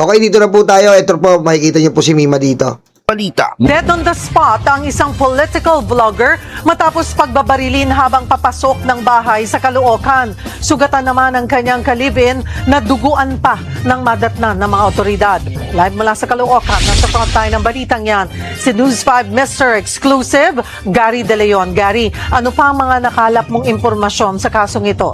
Okay, dito na po tayo. Ito po, makikita niyo po si Mima dito. Balita. Dead on the spot ang isang political vlogger matapos pagbabarilin habang papasok ng bahay sa Caloocan. Sugatan naman ang kanyang kalibin na duguan pa ng madatnan ng mga otoridad. Live mula sa Caloocan, nasa front line ng balitang yan, si News 5 Mr. Exclusive, Gary De Leon. Gary, ano pa ang mga nakalap mong impormasyon sa kasong ito?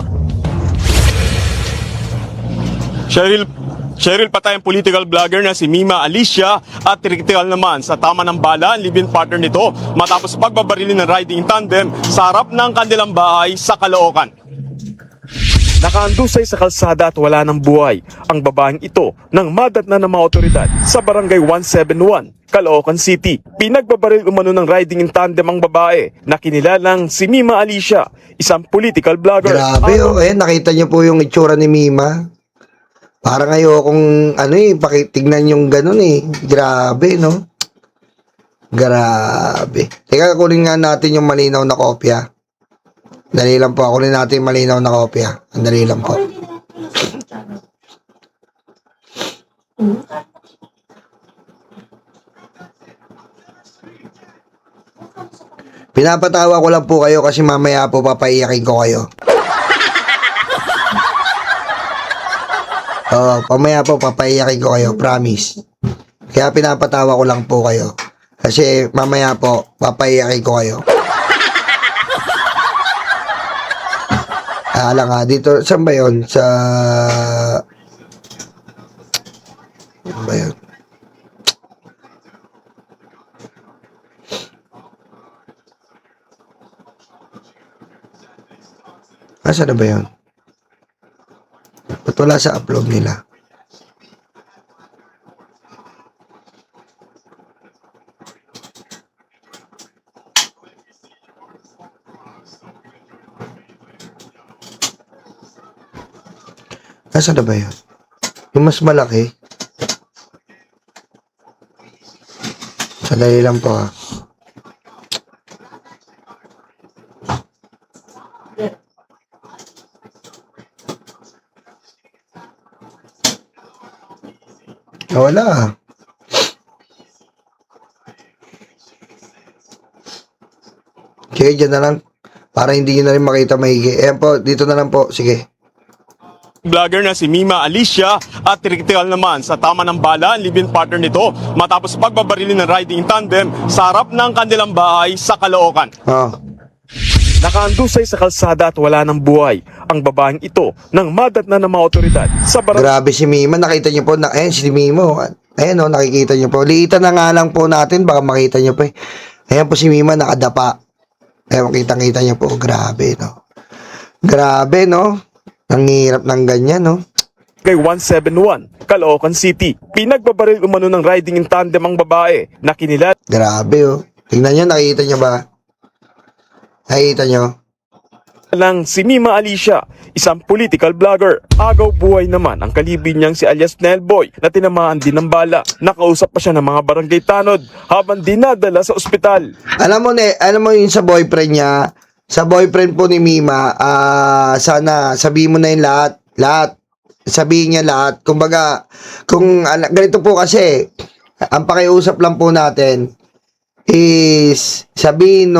Cheryl, patay ang political vlogger na si Mima Alicia at kritikal naman sa tama ng bala ang live-in partner nito matapos pagbabarilin ng riding tandem sa harap ng kanilang bahay sa Caloocan. Nakaandusay sa kalsada at wala ng buhay ang babaeng ito nang madatnan ng mga otoridad sa barangay 171, Caloocan City. Pinagbabaril umano ng riding in tandem ang babae na kinilalang si Mima Alicia, isang political vlogger. Grabe, nakita niyo po yung itsura ni Mima. Parang ayokong, pakitignan yung ganun Grabe, no? Grabe. Teka, kunin nga natin yung malinaw na kopya. Dali lang po, kunin natin yung malinaw na kopya. Dali lang po. Pinapatawa ko lang po kayo kasi mamaya po papaiyakin ko kayo. Pamaya po papaiyakin ko kayo, promise. Kaya pinapatawa ko lang po kayo. Kasi mamaya po papaiyakin ko kayo. Lang dito, saan ba yun? Saan ba yun? Saan na ba yun? Ba't wala sa upload nila? Nasaan na ba yun? Yung mas malaki? Sandali lang po Wala. Sige, dyan na lang. Para hindi nyo na rin makita maigi. Ayan po, dito na lang po. Sige. Vlogger na si Mima Alicia at kritikal naman sa tama ng bala ang live-in partner nito matapos pagbabarilin ng riding tandem sa harap ng kanilang bahay sa Caloocan. Nakaandusay sa kalsada at wala ng buhay ang babaeng ito nang madatnan ng mga otoridad sa barangay. Grabe si Mima, nakita niyo po. Ayan si Mima. Ayan nakikita niyo po. Liitan na nga lang po natin, baka makita niyo po Ayan po si Mima, nakadapa. Ayan, makita-kita niyo po. Grabe, no? Grabe, no? Ang hirap ng ganyan, no? Kay 171, Caloocan City. Pinagbabaril umano ng riding in tandem ang babae na kinilala. Grabe, Tingnan niyo, nakikita niyo ba? Nakikita nyo? Lang si Mima Alicia, isang political vlogger. Agaw buhay naman ang kalibin niyang si alias Nelboy na tinamaan din ng bala. Nakausap pa siya ng mga barangay tanod habang dinadala sa ospital. Alam mo yun sa boyfriend niya, sa boyfriend po ni Mima, sana sabihin mo na yung lahat. Sabihin niya lahat. Kumbaga, ganito po kasi, ang pakiusap lang po natin, is sabihin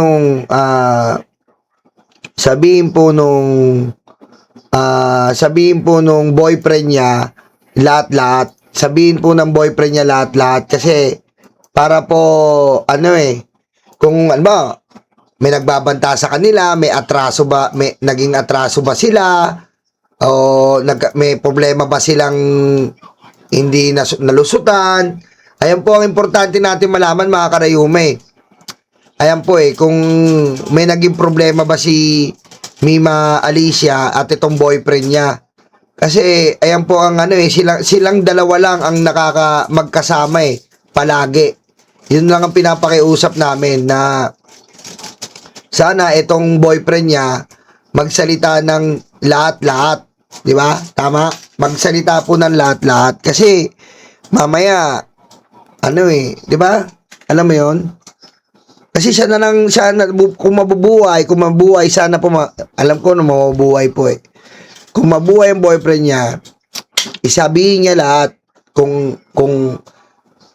po nung boyfriend niya lahat-lahat. Sabihin po ng boyfriend niya lahat-lahat kasi para po kung may nagbabanta sa kanila, may naging atraso ba sila o may problema ba silang hindi nalusutan. Ayan po ang importante natin malaman, mga karayume. Ayan po kung may naging problema ba si Mima Alicia at itong boyfriend niya. Kasi ayan po ang silang dalawa lang ang magkasama palagi. Yun lang ang pinapakiusap namin na sana itong boyfriend niya magsalita ng lahat-lahat. Di ba? Tama? Magsalita po ng lahat-lahat. Kasi mamaya di ba? Alam mo 'yon? Kasi sana kung mabubuhay sana po alam ko na mabubuhay po Kung mabuhay ang boyfriend niya, isabihin niya lahat. kung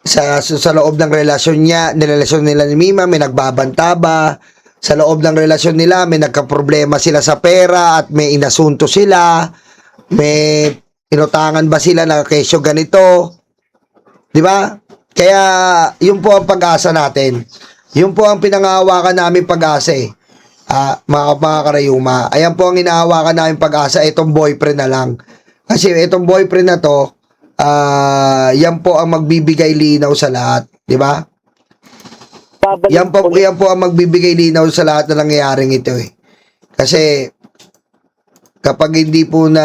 sa loob ng relasyon nila ni Mima, may nagbabanta ba? Sa loob ng relasyon nila, may nagka-problema sila sa pera at may inasunto sila. May inutangan ba sila na kesyo ganito? 'Di ba? Kaya yun po ang pag-asa natin. Yun po ang pinangahawakan namin pag-asa eh. Mga karayuma. Ayan po ang inahawakan namin pag-asa, itong boyfriend na lang. Kasi itong boyfriend na to, yan po ang magbibigay linaw sa lahat, 'di ba? Yan po ang magbibigay linaw sa lahat na nangyayaring ito eh. Kasi kapag hindi po na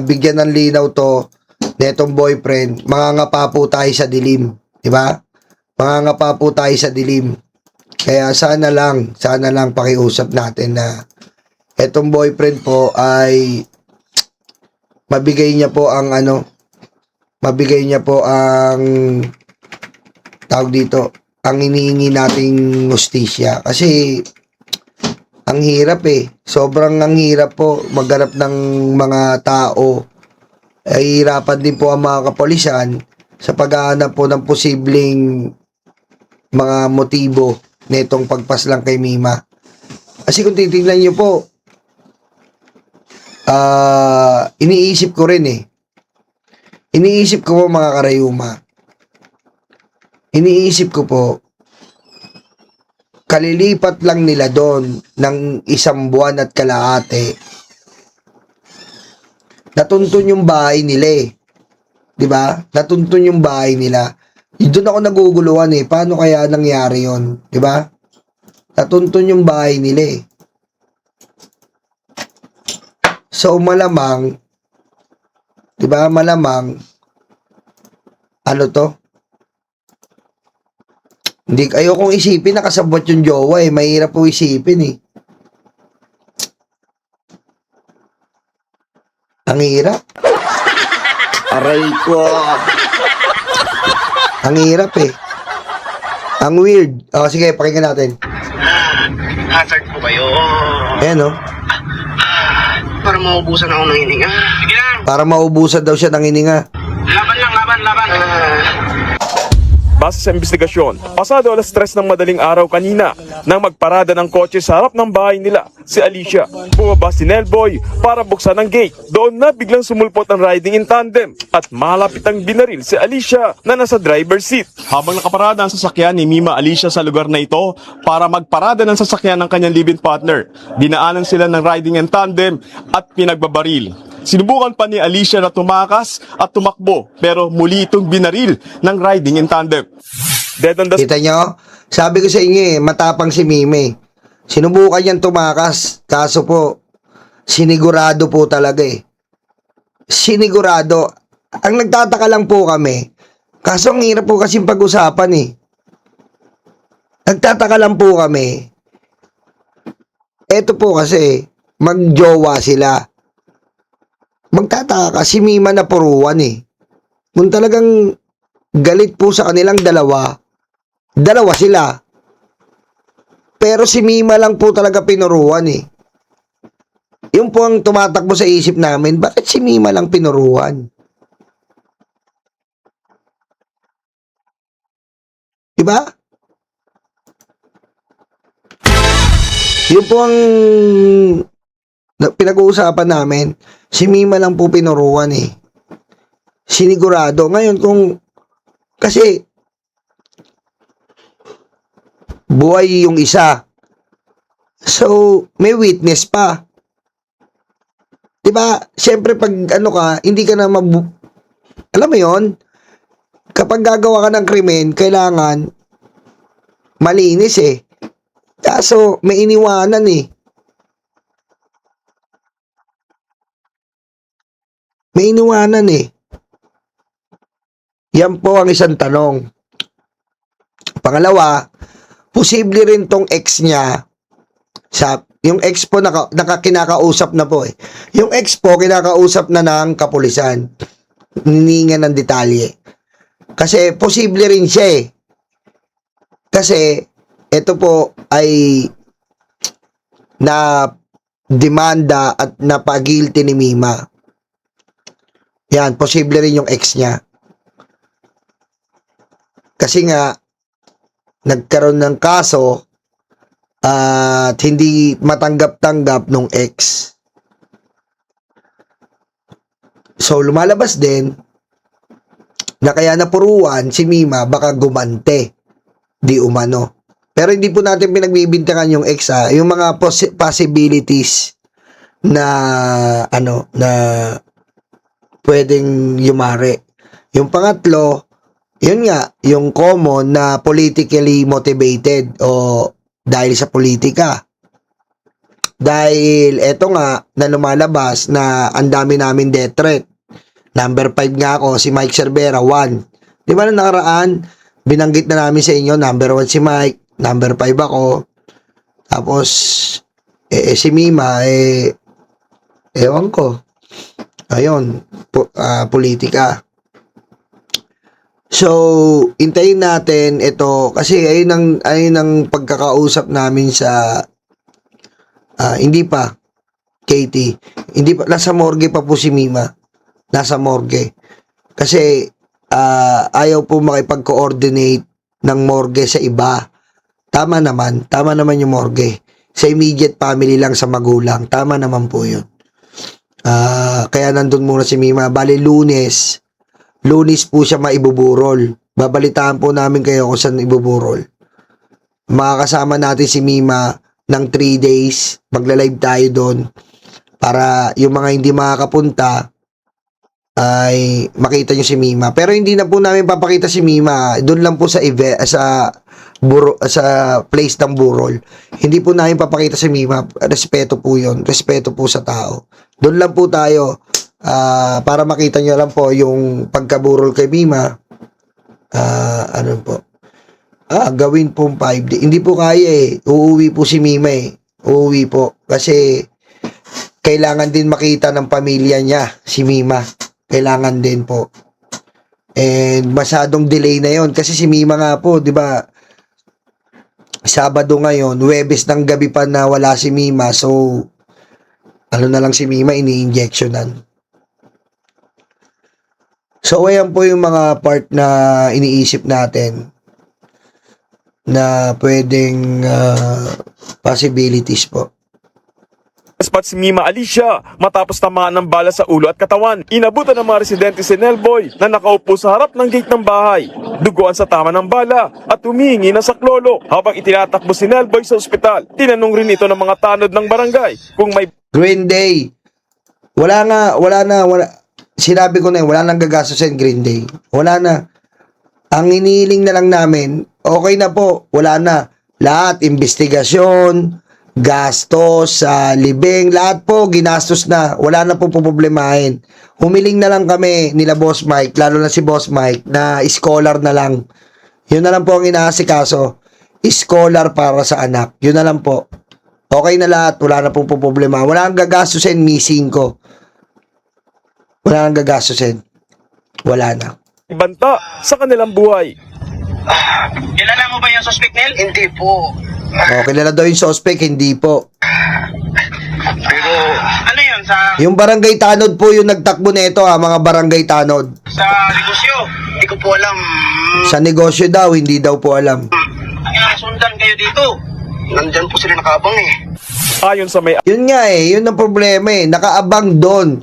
bigyan ng linaw to netong boyfriend, mangangapa po tayo sa dilim, 'di ba? Mangangapa po tayo sa dilim. Kaya sana lang pakiusap natin na etong boyfriend po ay mabigay niya po ang tawag dito, ang hinihingi nating hustisya. Kasi ang hirap eh. Sobrang ang hirap po maghanap ng mga tao. Ay hirapan din po ang mga kapulisan sa paghahanap po ng posibleng mga motibo netong pagpaslang kay Mima. Kasi kung titingnan niyo po, iniisip ko rin eh. Iniisip ko po mga karayuma. Iniisip ko po, kalilipat lang nila doon ng 1 buwan at kalahati. Natuntun yung bahay nila eh. 'Di ba? Natuntun yung bahay nila. Doon ako naguguluhan eh. Paano kaya nangyari 'yon? 'Di ba? Natuntun yung bahay nila eh. So malamang, 'di ba? Malamang ano to? Hindi, ayokong isipin na kasabot yung jowa eh. Mahirap po isipin eh. Ang hirap. Aray ko. Ang hirap eh. Ang weird. O, sige, pakinggan natin. Hazard po kayo. Ayan, no? Para maubusan ako ng hininga. Sige lang. Para maubusan daw siya ng hininga. Laban lang, laban. Base sa investigasyon, pasado alas 3 ng madaling araw kanina nang magparada ng kotse sa harap ng bahay nila si Alicia. Bumaba si Nelboy para buksan ang gate. Doon na biglang sumulpot ang riding in tandem at malapit ang binaril si Alicia na nasa driver's seat. Habang nakaparada ang sasakyan ni Mima Alicia sa lugar na ito para magparada ng sasakyan ng kanyang live-in partner, dinaanan sila ng riding in tandem at pinagbabaril. Sinubukan pa ni Alicia na tumakas at tumakbo pero muli itong binaril ng riding in tandem. Dead on the Kita nyo? Sabi ko sa inyo eh, matapang si Mime. Sinubukan niyang tumakas. Kaso po, sinigurado po talaga eh. Sinigurado. Ang nagtataka lang po kami, kaso ang hirap po kasing pag-usapan eh. Nagtataka lang po kami. Eto po kasi, magjowa sila. Magtataka si Mima na puruan eh. Kung talagang galit po sa kanilang dalawa sila. Pero si Mima lang po talaga pinuruan eh. Yun po ang tumatakbo sa isip namin, bakit si Mima lang pinuruan? Diba? Yun po ang pinag-uusapan namin. Si Mima lang po pinuruan eh. Sinigurado. Ngayon kung kasi buhay yung isa. So, may witness pa. 'Di ba? Siyempre pag ano ka, hindi ka na alam mo 'yon? Kapag gagawa ka ng krimen, kailangan malinis eh. Kaso may iniwanan eh. May iniwanan eh. Yan po ang isang tanong. Pangalawa, posible rin tong ex niya yung ex po kinakausap na po eh. Yung ex po kinakausap na ng kapulisan. Hiningan ng detalye. Kasi posible rin siya eh. Kasi ito po ay na demanda at napag-guilty ni Mima. Yan, posible rin yung ex niya. Kasi nga, nagkaroon ng kaso at hindi matanggap-tanggap nung ex. So, lumalabas din na kaya napuruan si Mima baka gumante di umano. Pero hindi po natin pinagbibintangan yung ex yung mga possibilities na na pwedeng yumari. Yung pangatlo, yun nga, yung common na politically motivated o dahil sa politika. Dahil eto nga na lumalabas na ang dami namin death threat. Number 5 nga ako, si Mike Cervera, 1. Di ba na nakaraan, binanggit na namin sa inyo, number 1 si Mike, number 5 ako. Tapos, si Mima, ewan ko. Ayun, politika. So, intayin natin ito, kasi ayun ang pagkakausap namin sa, hindi pa, Katie, hindi pa, nasa morgue pa po si Mima. Nasa morgue. Kasi ayaw po makipag-coordinate ng morgue sa iba. Tama naman yung morgue. Sa immediate family lang sa magulang. Tama naman po yun. Kaya nandun muna si Mima. Bali Lunes po siya maibuburol. Babalitaan po namin kayo kung saan ibuburol. Makakasama natin si Mima ng 3 days. Magla-live tayo doon. Para yung mga hindi makakapunta ay makita nyo si Mima. Pero hindi na po namin papakita si Mima. Doon lang po sa place ng burol. Hindi po namin papakita si Mima. Respeto po yun. Respeto po sa tao. Doon lang po tayo para makita nyo lang po yung pagkaburol kay Mima. Ano po? Gawin po 5 days. Hindi po kaya Uuwi po si Mima Uuwi po. Kasi kailangan din makita ng pamilya niya si Mima. Kailangan din po. And masyadong delay na yon kasi si Mima nga po, 'di ba? Sabado ngayon, Huwebes ng gabi pa na wala si Mima. So ano na lang si Mima, ini-injectionan. So ayan po yung mga part na iniisip natin na pwedeng possibilities po. Spot si Mima Alicia matapos tamaan ng bala sa ulo at katawan. Inabutan ng mga residente si Nelboy na nakaupo sa harap ng gate ng bahay. Duguan sa tama ng bala at humihingi ng saklolo. Habang itinatakbo si Nelboy sa ospital, tinanong rin ito ng mga tanod ng barangay kung may Green Day. Wala na. Sinabi ko na wala nang gagastusin Green Day. Wala na. Ang inihiling na lang namin, okay na po, wala na. Lahat, investigasyon, gastos sa libing, lahat po ginastos na, wala na po problemahin. Humiling na lang kami nila Boss Mike, lalo na si Boss Mike, na scholar na lang. Yun na lang po ang inaasikaso, scholar para sa anak. Yun na lang po. Okay na lahat, wala na po problema. Wala nang gagastusin, missing ko. Wala nang gagastusin. Wala na. banta sa kanilang buhay. Kilala mo ba yung suspect, Nel? Hindi po. Kilala daw yung suspect, hindi po. Pero, ano yun, Yung barangay Tanod po yung nagtakbo nito mga barangay Tanod. sa negosyo? Hindi ko po alam. Sa negosyo daw, hindi daw po alam. Sundan kayo dito. Nandyan po sila nakaabang Ayon sa may Yun nga yun ang problema nakaabang doon.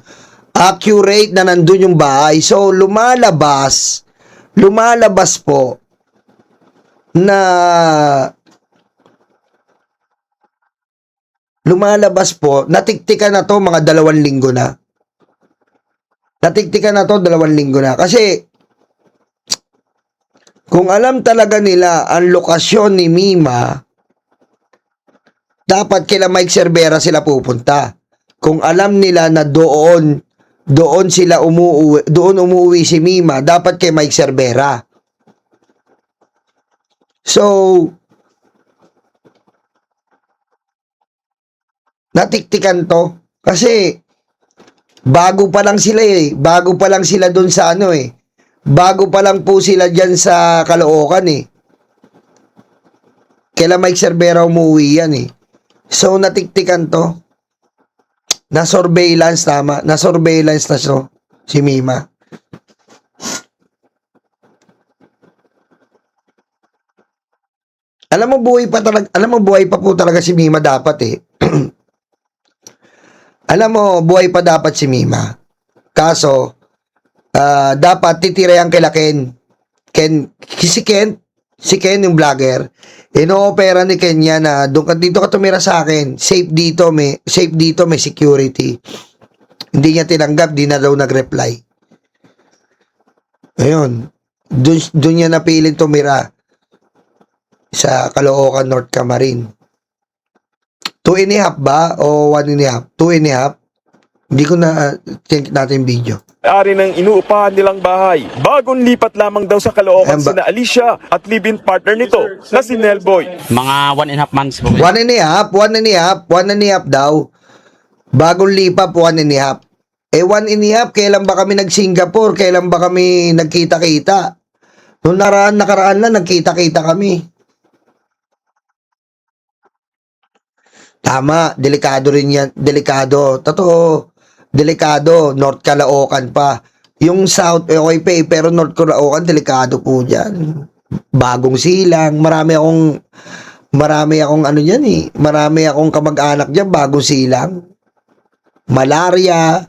Accurate na nandun yung bahay. So, lumalabas po na natiktikan na to mga 2 linggo na. Natiktikan na to 2 linggo na. Kasi, kung alam talaga nila ang lokasyon ni Mima, dapat kila Mike Cervera sila pupunta. Kung alam nila na doon sila umuwi si Mima, dapat kay Mike Cervera. So, natiktikan to kasi bago pa lang sila bago pa lang sila doon sa bago pa lang po sila diyan sa Caloocan Kila Mike Cervera umuwi yan So, natiktikan to. Na-surveillance, tama. Na-surveillance na si Mima. Alam mo, buhay pa po talaga si Mima dapat eh. Alam mo, buhay pa dapat si Mima. Kaso, dapat titira yan kila Ken. Si Ken yung vlogger. Ino-opera ni Ken yan na dito ka tumira sa akin. Safe dito, may security. Hindi niya tinanggap, di na daw nag-reply. Ayun. Doon niya napiling tumira sa Caloocan, North Camarin. 2.5 ba? O 1.5? 2.5? Hindi ko na think natin video. Ari ng inuupahan nilang bahay. Bagong lipat lamang daw sa Caloocan sina Alicia at live-in partner nito na si Nelboy. Mga 1.5 months po. 1.5 daw. Bagong lipa po 1.5. 1.5, kailan ba kami nag-Singapore? Kailan ba kami nagkita-kita? Noong nakaraan lang, nagkita-kita kami. Tama, delikado rin yan. Delikado. Totoo. Delikado. North Caloocan pa. Yung South, okay pa eh, pero North Caloocan, delikado po dyan. Bagong silang. Marami akong ano dyan eh. Marami akong kamag-anak dyan, bagong silang. Malaria.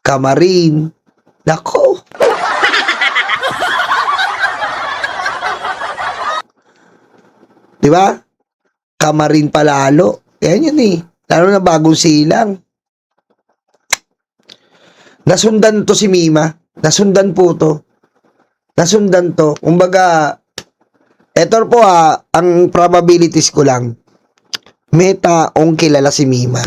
Camarin. Nako. Diba? Camarin palalo. Yan yun eh. Lalo na bagong silang. Nasundan to si Mima. Nasundan po to. Nasundan to. Kumbaga, eto po ang probabilities ko lang. May taong kilala si Mima.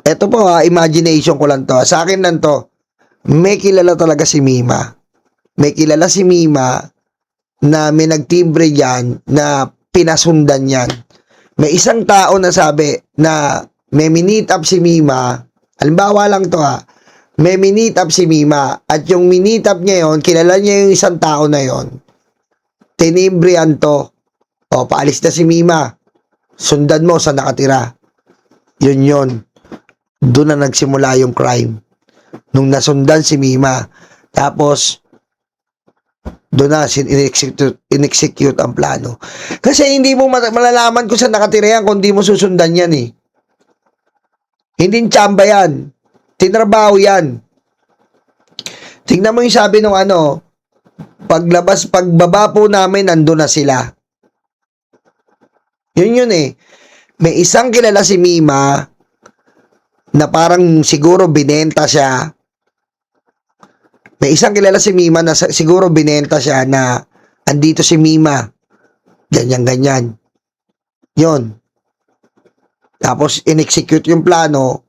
Eto po imagination ko lang to. Sa akin lang to. May kilala talaga si Mima. May kilala si Mima na may nagtimbre dyan na pinasundan yan. May isang tao na sabi na may minute up si Mima. Halimbawa lang to may minute up si Mima at yung minute up niya yon, kilala niya yung isang tao na yon. Tinimbrihan to. O, paalis na si Mima. Sundan mo sa nakatira. Yun. Doon na nagsimula yung crime. Nung nasundan si Mima. Tapos, doon na in-execute ang plano. Kasi hindi mo malalaman kung saan nakatira yan kung hindi mo susundan yan eh. Hindi tsamba yan. Tinrabaho yan. Tingnan mo yung sabi nung pagbaba po namin, nandun na sila. Yun eh. May isang kilala si Mima na parang siguro binenta siya. May isang kilala si Mima na siguro binenta siya na andito si Mima. Ganyan. Yun. Tapos in-execute yung plano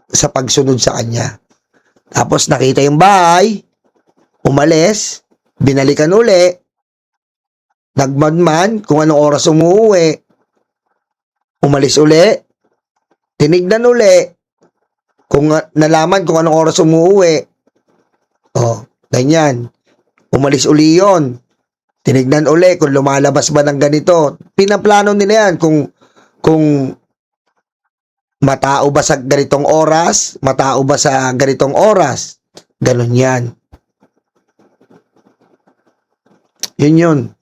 sa pagsunod sa kanya. Tapos nakita yung bahay, umalis, binalikan uli, nagmanman kung anong oras umuwi, umalis uli, tinignan uli, kung nalaman kung anong oras umuwi, ganyan. Umalis uli yun. Tinignan uli kung lumalabas ba ng ganito. Pinaplano nila yan kung matao ba sa ganitong oras, matao ba sa ganitong oras. Ganon yan. Yun.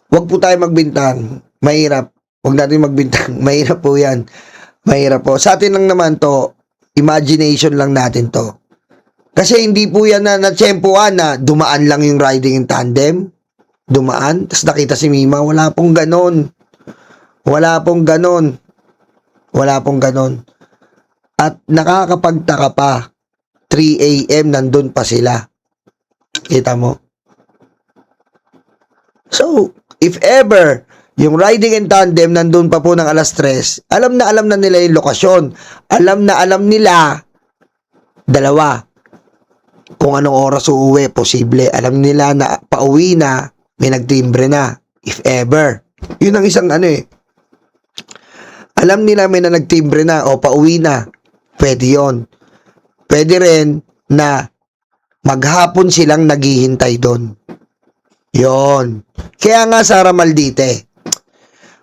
Huwag po tayo magbintang. Mahirap. Huwag natin magbintang. Mahirap po yan. Mahirap po. Sa atin lang naman to, imagination lang natin to. Kasi hindi po yan na natsempuan na dumaan lang yung riding in tandem. Dumaan, tapos nakita si Mima. Wala pong ganon. At nakakapagtaka pa, 3 a.m. nandun pa sila. Kita mo? So, if ever, yung riding in tandem nandun pa po ng alas 3, alam na nila yung lokasyon. Alam nila, dalawa, kung anong oras uuwi, posible. Alam nila na pauwi na, may nagtimbre na. If ever. Yun ang isang Alam nila may na nagtimbre na o pauwi na. Pwede yun. Pwede rin na maghapon silang naghihintay doon. Yon. Kaya nga Sara Maldite,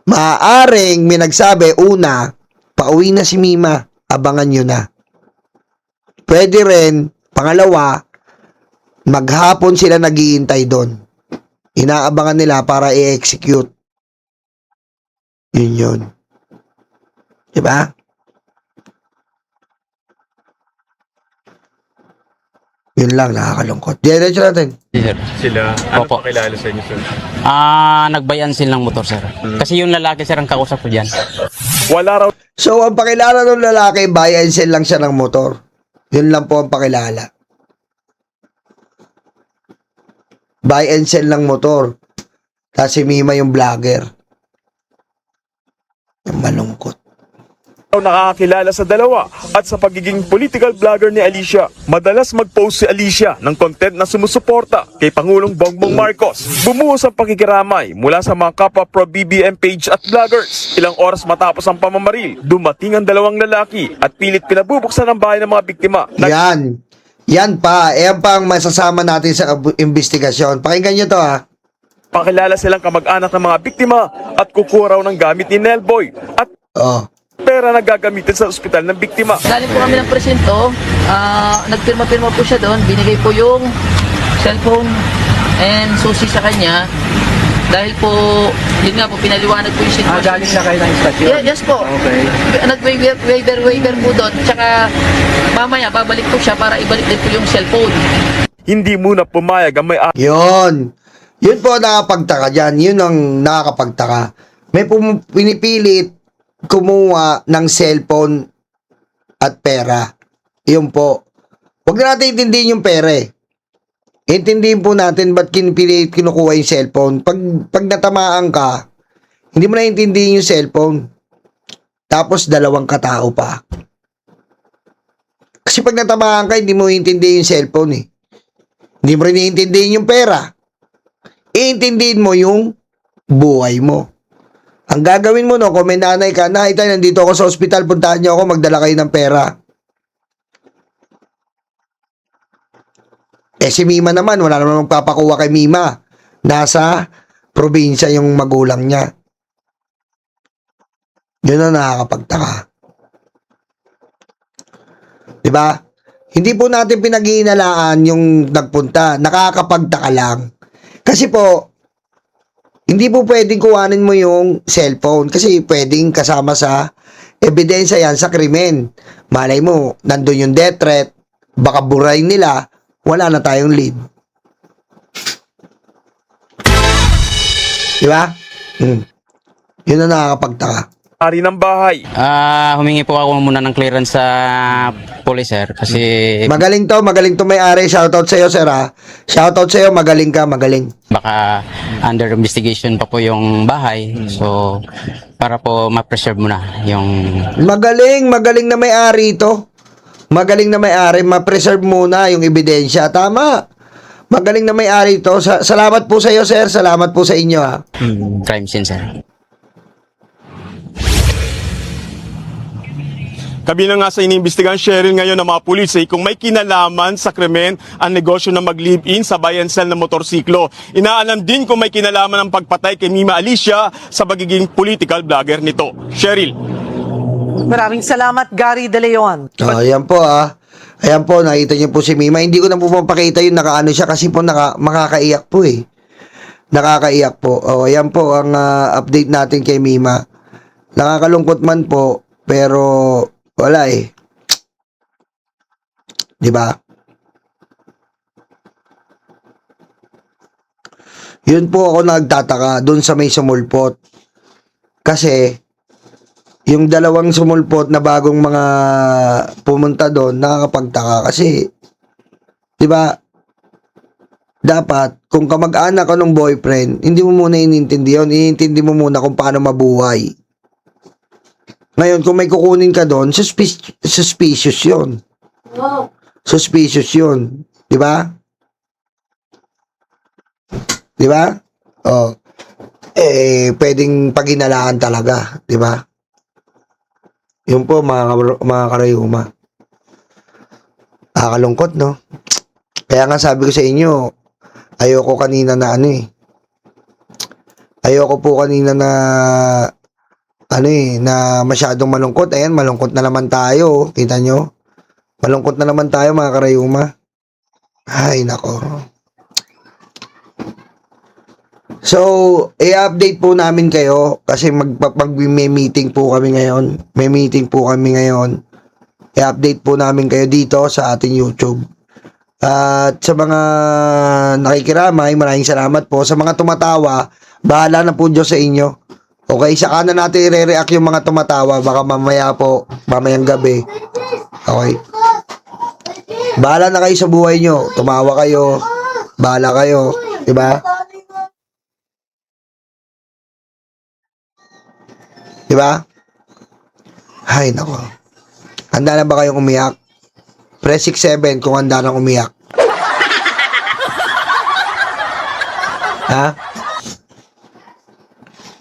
maaaring may nagsabi, una, pauwi na si Mima, abangan nyo na. Pwede rin, pangalawa, Maghapon sila naghihintay doon. Inaabangan nila para i-execute. Yun. Diba? Yun lang, nakakalungkot. Diretso natin. Sir. Sila, ano Opo. pakilala sa inyo, sir? Nagbayan sila ng motor, sir. Kasi yung lalaki, sir, ang kausap ko dyan. Wala raw So, ang pakilala ng lalaki, buy and sell lang siya ng motor. Yun lang po ang pakilala. Buy and sell ng motor. Tapos si Mima yung vlogger. Yung malungkot. nakakakilala sa dalawa at sa pagiging political vlogger ni Alicia. Madalas mag-post si Alicia ng content na sumusuporta kay Pangulong Bongbong Marcos. Bumuhos ang pakikiramay mula sa mga kapwa pro-BBM page at vloggers. Ilang oras matapos ang pamamaril, dumating ang dalawang lalaki at pilit pinabubuksan ang bahay ng mga biktima. Yan. Yan pa. Yan pa ang masasama natin sa investigasyon. Pakinggan nyo to ha. Pakilala silang kamag-anak ng mga biktima at kukuha raw ng gamit ni Nelboy at Oh. pera na gagamitin sa ospital ng biktima. Galing po kami ng presinto, nagpirma-pirma po siya doon, binigay po yung cellphone and susi sa kanya. Dahil po, yun nga po, pinaliwanag po yung sitwasyon. Galing na kayo ng istasyon? Yes po. Okay. Nag-waiver po doon. Tsaka, mamaya, babalik po siya para ibalik din po yung cellphone. Hindi muna pumayag ang may-ari Yun. Yun po ang nakakapagtaka dyan. Yun ang nakakapagtaka. May pinipilit kumuha ng cellphone at pera. Yun po. Huwag na natin intindihin yung pera eh. Intindihin po natin ba't kinipilit kinukuha yung cellphone. Pag natamaan ka, hindi mo na intindihin yung cellphone. Tapos dalawang katao pa. Kasi pag natamaan ka, hindi mo intindihin yung cellphone eh. Hindi mo rin iintindihin yung pera. Iintindihin mo yung buhay mo. Ang gagawin mo no, kung may nanay ka, na tayo, nandito ako sa ospital, puntahan niyo ako, magdala kayo ng pera. Eh si Mima naman, wala naman magpapakuha kay Mima. Nasa probinsya yung magulang niya. Yun ang nakakapagtaka. Diba? Hindi po natin pinag-iinalaan yung nagpunta. Nakakapagtaka lang. Kasi po, hindi po pwedeng kuhanin mo yung cellphone kasi pwedeng kasama sa ebidensya yan sa krimen. Malay mo, nandun yung death threat, baka burayin nila, wala na tayong lead. Diba? Yun ang nakakapagtaka. ng bahay. Humingi po ako muna ng clearance sa police, sir. Kasi Magaling to may-ari. Shoutout sa'yo, sir ha. Shoutout sa'yo, magaling ka, magaling. baka under investigation pa po yung bahay. So, para po ma-preserve muna yung... Magaling na may-ari ito. Magaling na may-ari, ma-preserve muna yung ebidensya. Tama. Magaling na may-ari ito. Salamat po sa iyo, sir. Salamat po sa inyo, ha. crime scene, sir. Kabilang nga sa iniimbestigahan Cheryl ngayon ng mga pulis ay kung may kinalaman sa krimen ang negosyo na mag-live-in sa buy and sell ng motorsiklo. Inaalam din kung may kinalaman ang pagpatay kay Mima Alicia sa pagiging political vlogger nito. Cheryl. Maraming salamat, Gary De Leon. Ayan po, ha. Ayan po, nakita niyo po si Mima. Hindi ko na po mapakita yung nakaano siya kasi po makakaiyak po eh. Nakakaiyak po. Ayan po ang update natin kay Mima. Nakakalungkot man po, pero wala eh. 'Di ba? Yun po ako nagtataka doon sa may sumulpot. Kasi yung dalawang sumulpot na bagong mga pumunta doon, nakakapagtaka kasi 'di ba? Dapat kung kamag-anak ka ng boyfriend, hindi mo muna inintindi yun. Iintindi mo muna kung paano mabuhay. Ngayon, kung may kukunin ka doon, suspicious yun. Suspicious yun. Di ba? Di ba? Oh. Pwedeng paginalaan talaga. Di ba? Yun po, mga karayuma. Nakakalungkot, no? Kaya nga sabi ko sa inyo, ayoko kanina na ayoko po kanina na na masyadong malungkot. Ayan, malungkot na naman tayo. Kita nyo? Malungkot na naman tayo, mga karayuma. Ay, nako. So, i-update po namin kayo kasi may meeting po kami ngayon. May meeting po kami ngayon. I-update po namin kayo dito sa ating YouTube. At sa mga nakikiramay, maraming salamat po. Sa mga tumatawa, bahala na po Diyos sa inyo. Okay, saka na natin i-react yung mga tumatawa. Baka mamaya po, mamayang gabi. Okay. Bahala na kayo sa buhay nyo. Tumawa kayo. Bahala kayo. Diba? Diba? Ay, nako. Handa na ba kayong umiyak? Press 67 kung handa nang umiyak. Ha?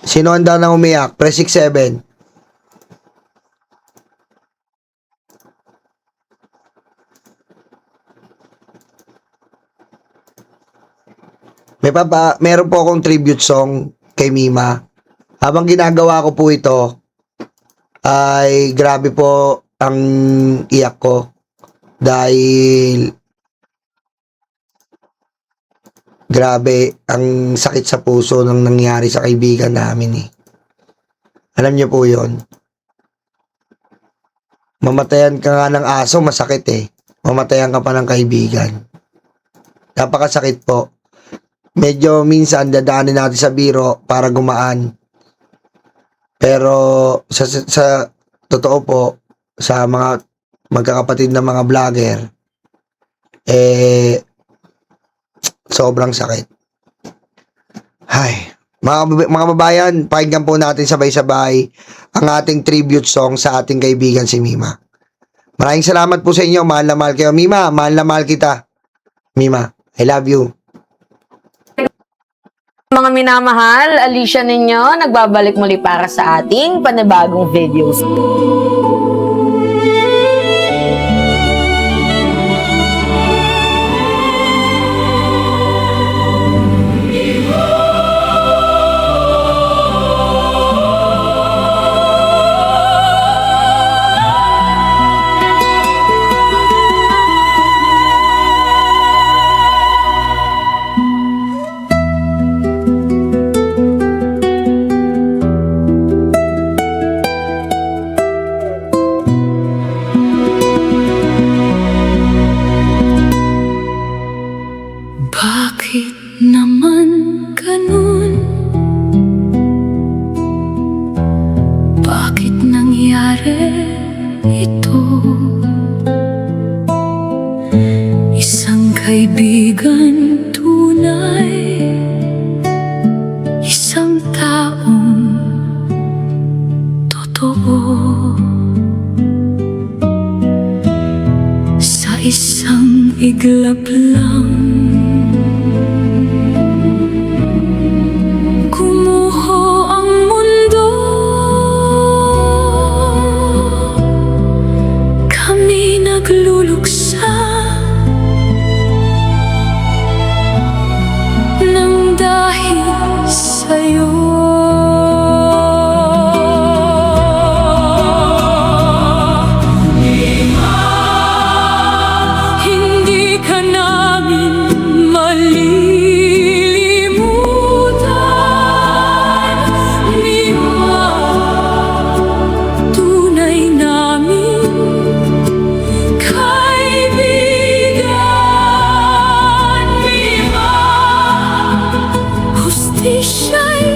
Sino handa nang umiyak? Press 67. Meron po akong tribute song kay Mima. Habang ginagawa ko po ito, ay grabe po ang iyak ko. Dahil grabe ang sakit sa puso ng nangyari sa kaibigan namin eh. Alam niyo po yon. Mamatayan ka nga ng aso, masakit eh. Mamatayan ka pa ng kaibigan. Napakasakit po. Medyo minsan dadaanin natin sa biro para gumaan. Pero sa totoo po, sa mga magkakapatid na mga vlogger, sobrang sakit. Ay, mga babayan, pakinggan po natin sabay-sabay ang ating tribute song sa ating kaibigan si Mima. Maraming salamat po sa inyo. Mahal na mahal kayo. Mima, mahal na mahal kita. Mima, I love you. Mga minamahal, Alicia ninyo, nagbabalik muli para sa ating panibagong videos. Bakit naman ganun? Bakit nangyari ito? Isang kaibigan tunay, isang taong totoo, sa isang iglap lang nagluluksa nang dahil sa'yo. Hindi ka namin malilimutan, Mima. Tunay namin kaibigan, Mima. Hustisya'y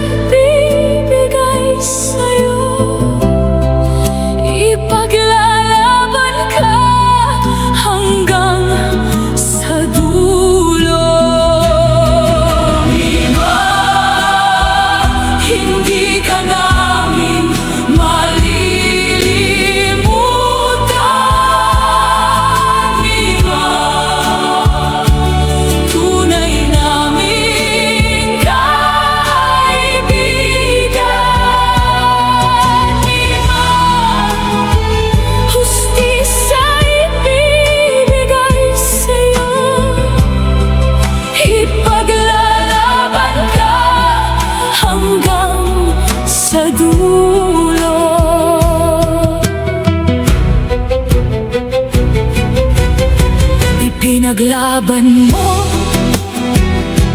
Pinaglaban mo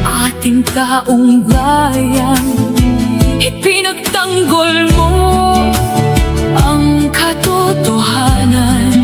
ating taong bayan, ipinagtanggol mo ang katotohanan.